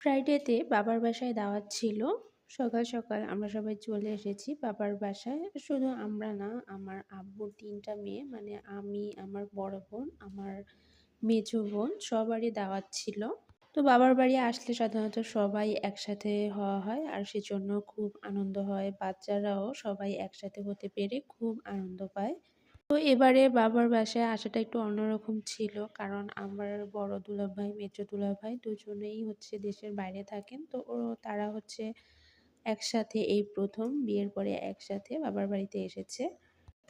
ফ্রাইডেতে বাবার বাসায় দাওয়াত ছিল। সকাল, সকাল আমরা সবাই চলে এসেছি বাবার বাসায়। শুধু আমরা না, আমার আব্বুর ৩ টা মেয়ে মানে আমি, আমার বড় বোন, আমার মেঝো বোন সবারই দাওয়াত ছিল। তো বাবার বাড়ি আসলে সাধারণত সবাই একসাথে হওয়া হয় আর সেজন্য খুব আনন্দ হয়। বাচ্চারাও সবাই একসাথে হতে পেরে খুব আনন্দ পায়। তো এবারে বাবার বাসায় আসাটা একটু অন্যরকম ছিল। কারণ আমার বড় দুলাভাই, মেজো দুলাভাই দুজনেই হচ্ছে দেশের বাইরে থাকেন। তো তারা হচ্ছে একসাথে এই ১ম বিয়ের পরে একসাথে বাবার বাড়িতে এসেছে।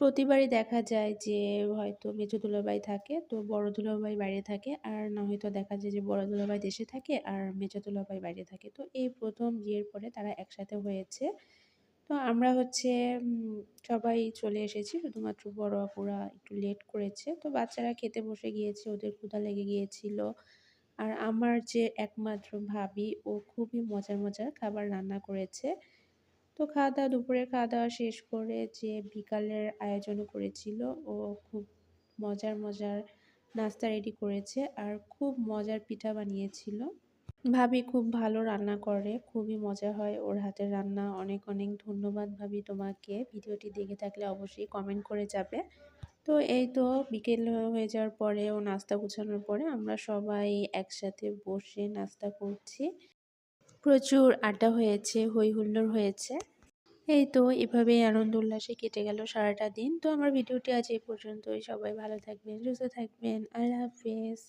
প্রতিবারই দেখা যায় যে হয়তো মেজো দুলাভাই থাকে, তো বড় দুলাভাই বাইরে থাকে। আর না হয়তো দেখা যায় যে বড় দুলাভাই দেশে থাকে আর মেজো দুলাভাই বাইরে থাকে। তো এই ১ম বিয়ের পরে তারা একসাথে হয়েছে। তো আমরা হচ্ছে সবাই চলে এসেছি। শুধুমাত্র বড় আপুরা একটু লেট করেছে। তো বাচ্চারা খেতে বসে গিয়েছে, ওদের ক্ষুধা লেগে গিয়েছিল। আর আমার যে একমাত্র ভাবি, ও খুবই মজার, মজার খাবার রান্না করেছে। তো খাওয়া-দাওয়া দুপুরের খাওয়া-দাওয়া শেষ করে যে বিকালের আয়োজনও করেছিল, ও খুব মজার, মজার নাস্তা রেডি করেছে আর খুব মজার পিঠা বানিয়েছিল। ভাবি খুব ভালো রান্না করে, খুবই মজা হয় ওর হাতের রান্না। অনেক, অনেক ধন্যবাদ ভাবি তোমাকে। ভিডিওটি দেখে থাকলে অবশ্যই কমেন্ট করে যাবে। তো এই তো বিকেল হয়ে যাওয়ার পরে ও নাস্তা গুছানোর পরে আমরা সবাই একসাথে বসে নাস্তা করছি। প্রচুর আড্ডা হয়েছে, হৈ হুল্লোড় হয়েছে। এই তো এভাবেই আনন্দ উল্লাসে কেটে গেল সারাটা দিন। তো আমার ভিডিওটি আজ এই পর্যন্তই। সবাই ভালো থাকবেন, সুস্থ থাকবেন। আল্লাহ হাফেজ।